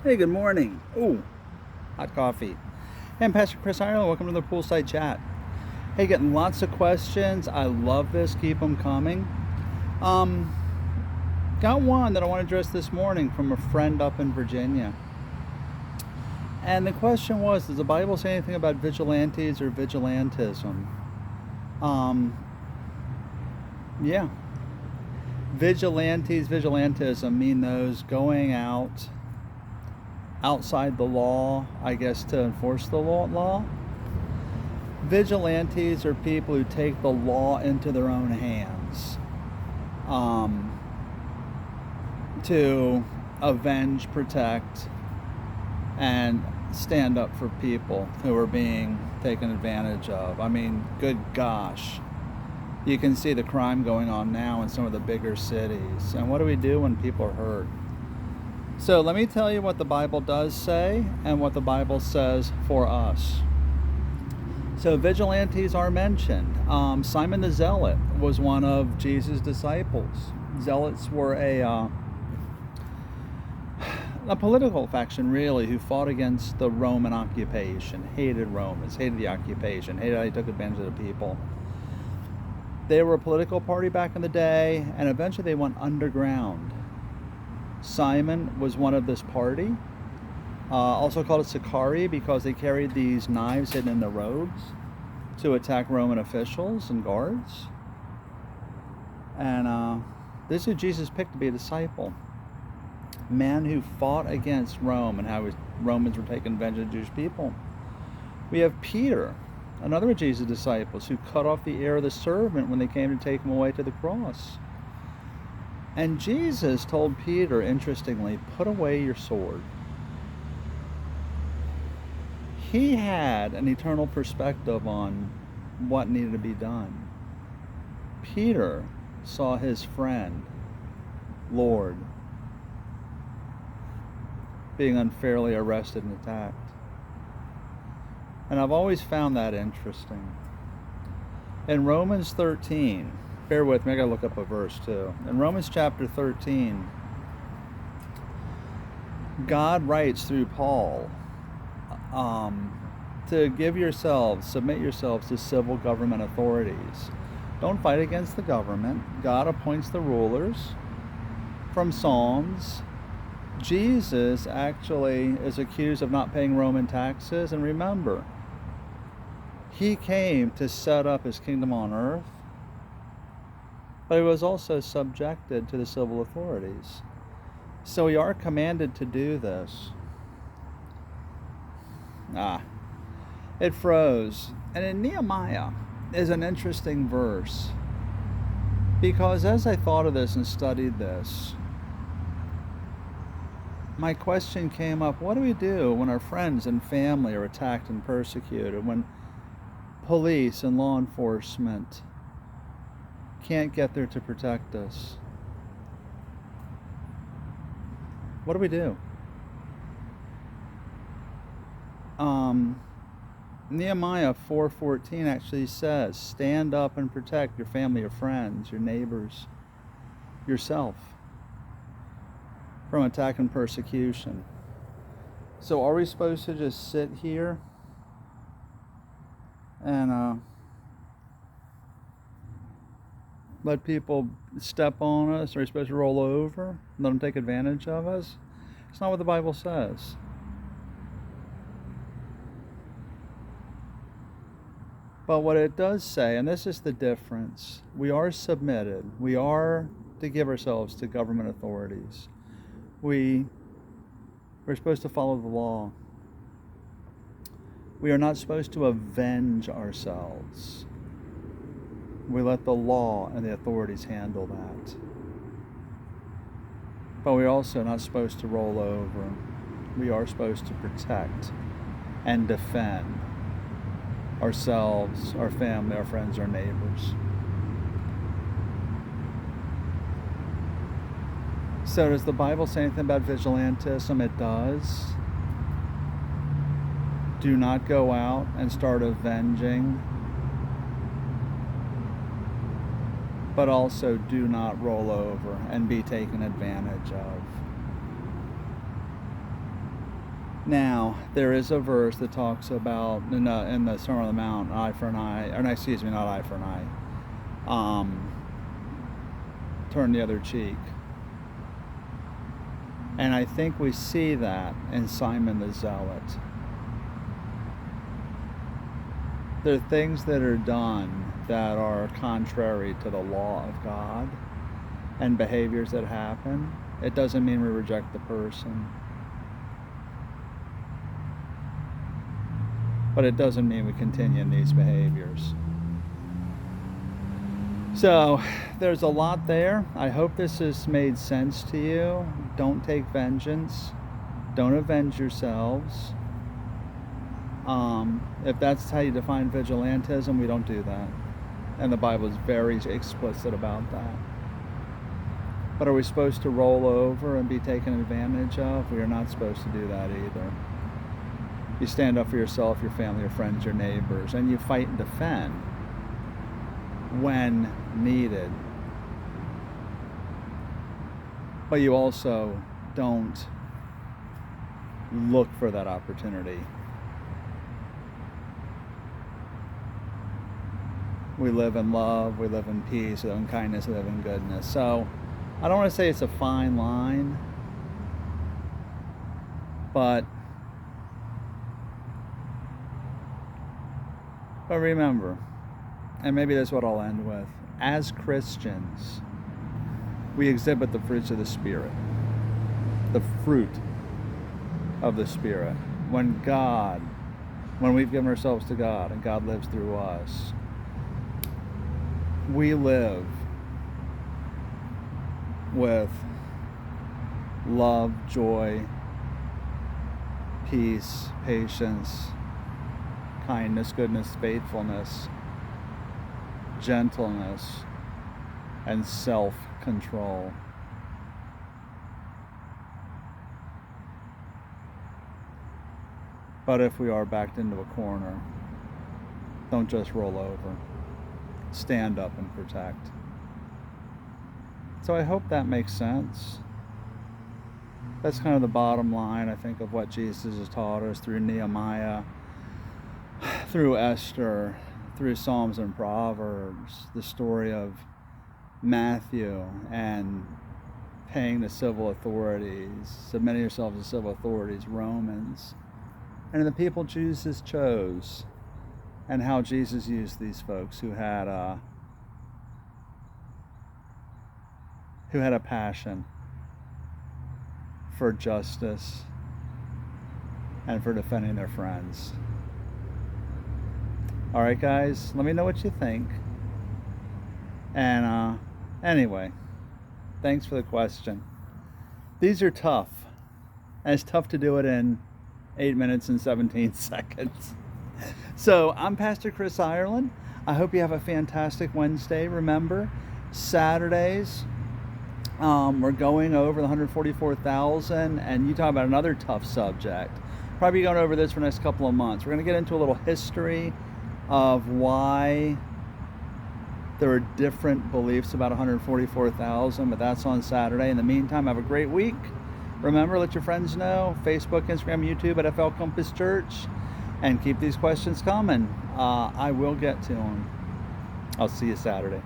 Hey, good morning. Ooh, hot coffee. Hey, I'm Pastor Chris Ireland. Welcome to the Poolside Chat. Hey, getting lots of questions. I love this. Keep them coming. Um, Got one that I want to address this morning from a friend up in Virginia. And the question was, does the Bible say anything about vigilantes or vigilantism? Yeah. Vigilantism mean those going outside the law, I guess, to enforce the law. Vigilantes are people who take the law into their own hands to avenge, protect, and stand up for people who are being taken advantage of. I mean, good gosh. You can see the crime going on now in some of the bigger cities. And what do we do when people are hurt? So let me tell you what the Bible does say and what the Bible says for us. So vigilantes are mentioned. Simon the Zealot was one of Jesus' disciples. Zealots were a political faction, really, who fought against the Roman occupation, hated Romans, hated the occupation, hated how they took advantage of the people. They were a political party back in the day, and eventually they went underground. Simon was one of this party, also called a Sicarii because they carried these knives hidden in their robes to attack Roman officials and guards. And this is who Jesus picked to be a disciple. Man who fought against Rome and how Romans were taking vengeance on Jewish people. We have Peter, another of Jesus' disciples, who cut off the ear of the servant when they came to take him away to the cross. And Jesus told Peter, interestingly, put away your sword. He had an eternal perspective on what needed to be done. Peter saw his friend, Lord, being unfairly arrested and attacked. And I've always found that interesting. In Romans 13, bear with me, I gotta look up a verse too. In Romans chapter 13, God writes through Paul to submit yourselves to civil government authorities. Don't fight against the government. God appoints the rulers from Psalms. Jesus actually is accused of not paying Roman taxes. And remember, he came to set up his kingdom on earth, but he was also subjected to the civil authorities. So we are commanded to do this. It froze. And in Nehemiah is an interesting verse, because as I thought of this and studied this, my question came up, what do we do when our friends and family are attacked and persecuted, when police and law enforcement can't get there to protect us? What do we do? Nehemiah 4:14 actually says, stand up and protect your family, your friends, your neighbors, yourself from attack and persecution. So are we supposed to just sit here and let people step on us? Are we supposed to roll over, let them take advantage of us? It's not what the Bible says. But what it does say, and this is the difference, we are submitted. We are to give ourselves to government authorities. We're supposed to follow the law. We are not supposed to avenge ourselves. We let the law and the authorities handle that. But we're also not supposed to roll over. We are supposed to protect and defend ourselves, our family, our friends, our neighbors. So does the Bible say anything about vigilantism? It does. Do not go out and start avenging, but also do not roll over and be taken advantage of. Now, there is a verse that talks about, in the Sermon on the Mount, an eye for an eye, or no, excuse me, not eye for an eye, turn the other cheek. And I think we see that in Simon the Zealot. There are things that are done that are contrary to the law of God, and behaviors that happen. It doesn't mean we reject the person, but it doesn't mean we continue in these behaviors. So there's a lot there. I hope this has made sense to you. Don't take vengeance. Don't avenge yourselves. If that's how you define vigilantism, we don't do that. And the Bible is very explicit about that. But are we supposed to roll over and be taken advantage of? We are not supposed to do that either. You stand up for yourself, your family, your friends, your neighbors, and you fight and defend when needed. But you also don't look for that opportunity. We live in love, we live in peace, we live in kindness, we live in goodness. So I don't want to say it's a fine line, but remember, and maybe that's what I'll end with, as Christians, we exhibit the fruits of the Spirit, the fruit of the Spirit. When we've given ourselves to God and God lives through us, we live with love, joy, peace, patience, kindness, goodness, faithfulness, gentleness, and self-control. But if we are backed into a corner, don't just roll over. Stand up and protect. So I hope that makes sense. That's kind of the bottom line, I think, of what Jesus has taught us through Nehemiah, through Esther, through Psalms and Proverbs, the story of Matthew and paying the civil authorities, submitting yourselves to civil authorities, Romans, and the people Jesus chose, and how Jesus used these folks who had a passion for justice and for defending their friends. All right, guys, let me know what you think. And anyway, thanks for the question. These are tough, and it's tough to do it in 8 minutes and 17 seconds. So I'm Pastor Chris Ireland. I hope you have a fantastic Wednesday. Remember, Saturdays, we're going over the 144,000, and you talk about another tough subject. Probably going over this for the next couple of months. We're going to get into a little history of why there are different beliefs about 144,000, but that's on Saturday. In the meantime, have a great week. Remember, let your friends know, Facebook, Instagram, YouTube at FL Compass Church, and keep these questions coming. I will get to them. I'll see you Saturday.